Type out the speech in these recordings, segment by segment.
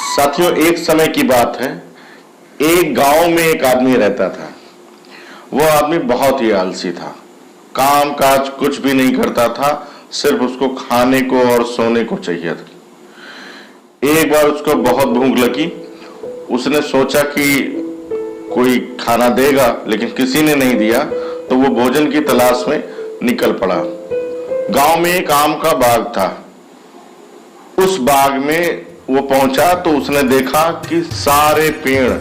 साथियों, एक समय की बात है, एक गांव में एक आदमी रहता था। वह आदमी बहुत ही आलसी था, काम काज कुछ भी नहीं करता था, सिर्फ उसको खाने को और सोने को चाहिए था। एक बार उसको बहुत भूख लगी। उसने सोचा कि कोई खाना देगा, लेकिन किसी ने नहीं दिया, तो वो भोजन की तलाश में निकल पड़ा। गांव में एक आम का बाग था। उस बाग में वो पहुंचा तो उसने देखा कि सारे पेड़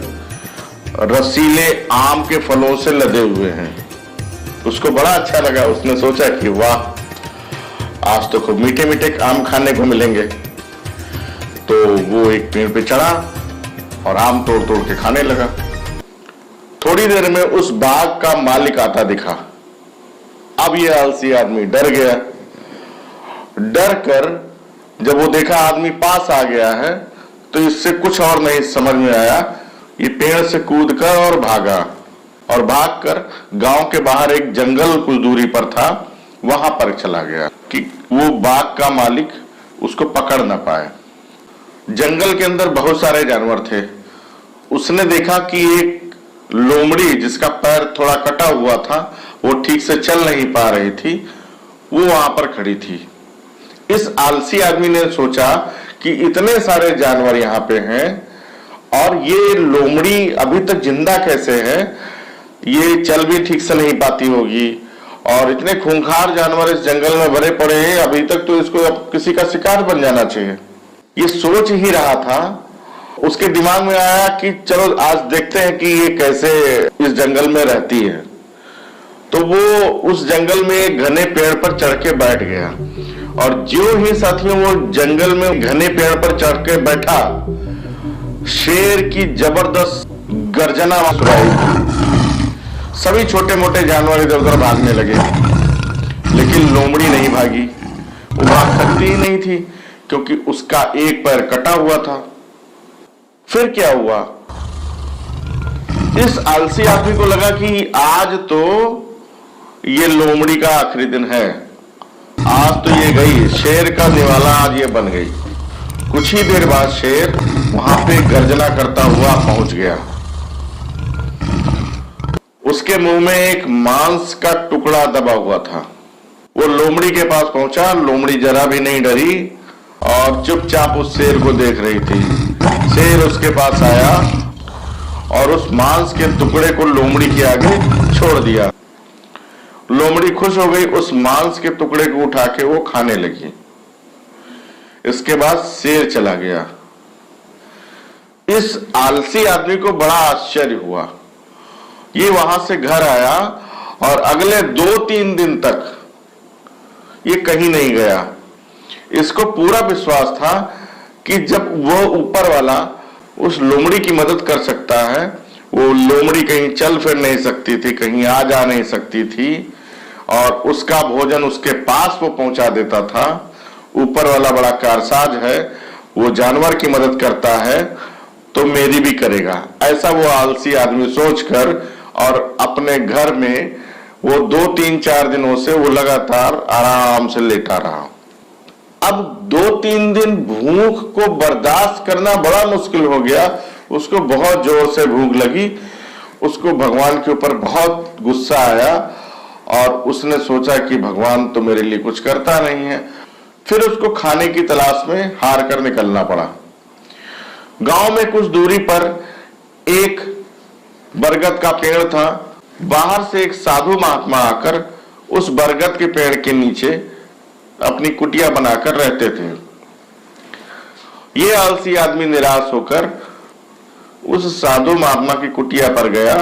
रसीले आम के फलों से लदे हुए हैं। उसको बड़ा अच्छा लगा। उसने सोचा कि वाह, आज तो खूब मीठे मीठे आम खाने को मिलेंगे। तो वो एक पेड़ पे चढ़ा और आम तोड़ तोड़ के खाने लगा। थोड़ी देर में उस बाग का मालिक आता दिखा। अब ये आलसी आदमी डर गया। डर कर जब वो देखा आदमी पास आ गया है, तो इससे कुछ और नहीं समझ में आया। ये पेड़ से कूदकर और भागा, और भागकर गांव के बाहर एक जंगल कुछ दूरी पर था, वहां पर चला गया कि वो बाग का मालिक उसको पकड़ ना पाए। जंगल के अंदर बहुत सारे जानवर थे। उसने देखा कि एक लोमड़ी जिसका पैर थोड़ा कटा हुआ था, वो ठीक से चल नहीं पा रही थी, वो वहां पर खड़ी थी। इस आलसी आदमी ने सोचा कि इतने सारे जानवर यहाँ पे हैं और ये लोमड़ी अभी तक जिंदा कैसे है, ये चल भी ठीक से नहीं पाती होगी, और इतने खूंखार जानवर इस जंगल में भरे पड़े हैं, अभी तक तो इसको अब किसी का शिकार बन जाना चाहिए। ये सोच ही रहा था। उसके दिमाग में आया कि चलो आज देखते हैं कि ये कैसे इस जंगल में रहती है। तो वो उस जंगल में एक घने पेड़ पर चढ़ के बैठ गया, और जो ही साथियों वो जंगल में घने पेड़ पर चढ़ के बैठा, शेर की जबरदस्त गर्जना सुनाई। सभी छोटे मोटे जानवर इधर उधर भागने लगे, लेकिन लोमड़ी नहीं भागी। वो भाग सकती ही नहीं थी, क्योंकि उसका एक पैर कटा हुआ था। फिर क्या हुआ? इस आलसी आदमी को लगा कि आज तो ये लोमड़ी का आखिरी दिन है, आज तो ये गई, शेर का निवाला आज ये बन गई। कुछ ही देर बाद शेर वहां पे गर्जना करता हुआ पहुंच गया। उसके मुंह में एक मांस का टुकड़ा दबा हुआ था। वो लोमड़ी के पास पहुंचा। लोमड़ी जरा भी नहीं डरी और चुपचाप उस शेर को देख रही थी। शेर उसके पास आया और उस मांस के टुकड़े को लोमड़ी के आगे छोड़ दिया। लोमड़ी खुश हो गई। उस मांस के टुकड़े को उठा के वो खाने लगी। इसके बाद शेर चला गया। इस आलसी आदमी को बड़ा आश्चर्य हुआ। ये वहां से घर आया और अगले 2-3 दिन तक ये कहीं नहीं गया। इसको पूरा विश्वास था कि जब वो ऊपर वाला उस लोमड़ी की मदद कर सकता है, वो लोमड़ी कहीं चल फिर नहीं सकती थी, कहीं आ जा नहीं सकती थी, और उसका भोजन उसके पास वो पहुंचा देता था। ऊपर वाला बड़ा कारसाज है, वो जानवर की मदद करता है, तो मेरी भी करेगा। ऐसा वो आलसी आदमी सोचकर और अपने घर में वो 2-3-4 दिनों से वो लगातार आराम से लेटा रहा। अब 2-3 दिन भूख को बर्दाश्त करना बड़ा मुश्किल हो गया। उसको बहुत जोर से भूख लगी। उसको भगवान के ऊपर बहुत गुस्सा आया और उसने सोचा कि भगवान तो मेरे लिए कुछ करता नहीं है। फिर उसको खाने की तलाश में हार कर निकलना पड़ा। गांव में कुछ दूरी पर एक बरगद का पेड़ था। बाहर से एक साधु महात्मा आकर उस बरगद के पेड़ के नीचे अपनी कुटिया बनाकर रहते थे। ये आलसी आदमी निराश होकर उस साधु महात्मा की कुटिया पर गया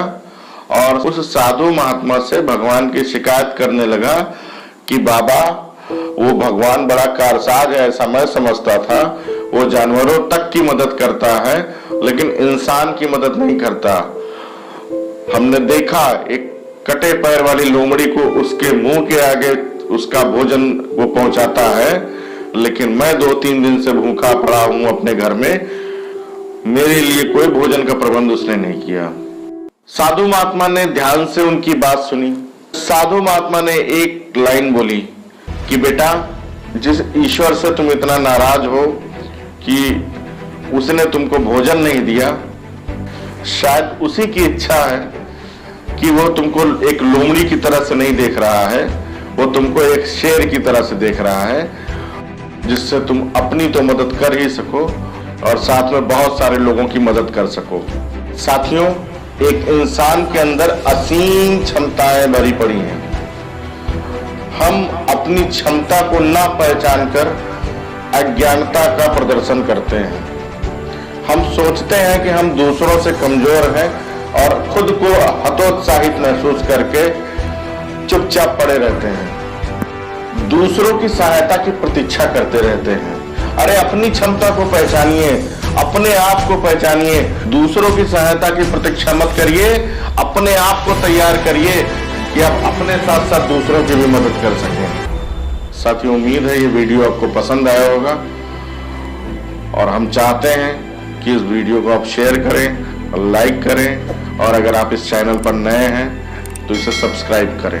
और उस साधु महात्मा से भगवान की शिकायत करने लगा कि बाबा, वो भगवान बड़ा कारसाज है, ऐसा मैं समझता था। वो जानवरों तक की मदद करता है, लेकिन इंसान की मदद नहीं करता। हमने देखा एक कटे पैर वाली लोमड़ी को उसके मुंह के आगे उसका भोजन वो पहुंचाता है, लेकिन मैं 2-3 दिन से भूखा पड़ा हूं अपने घर में, मेरे लिए कोई भोजन का प्रबंध उसने नहीं किया। साधु महात्मा ने ध्यान से उनकी बात सुनी। साधु महात्मा ने एक लाइन बोली कि बेटा, जिस ईश्वर से तुम इतना नाराज हो कि उसने तुमको भोजन नहीं दिया, शायद उसी की इच्छा है कि वो तुमको एक लोमड़ी की तरह से नहीं देख रहा है, वो तुमको एक शेर की तरह से देख रहा है, जिससे तुम अपनी तो मदद कर ही सको और साथ में बहुत सारे लोगों की मदद कर सको। साथियों, एक इंसान के अंदर असीम क्षमताएं भरी पड़ी हैं। हम अपनी क्षमता को ना पहचान कर अज्ञानता का प्रदर्शन करते हैं। हम सोचते हैं कि हम दूसरों से कमजोर हैं और खुद को हतोत्साहित महसूस करके चुपचाप पड़े रहते हैं, दूसरों की सहायता की प्रतीक्षा करते रहते हैं। अरे अपनी क्षमता को पहचानिए, अपने आप को पहचानिए, दूसरों की सहायता की प्रतीक्षा मत करिए, अपने आप को तैयार करिए कि आप अपने साथ साथ दूसरों की भी मदद कर सकें। साथियों, उम्मीद है ये वीडियो आपको पसंद आया होगा और हम चाहते हैं कि इस वीडियो को आप शेयर करें, लाइक करें और अगर आप इस चैनल पर नए हैं तो इसे सब्सक्राइब करें।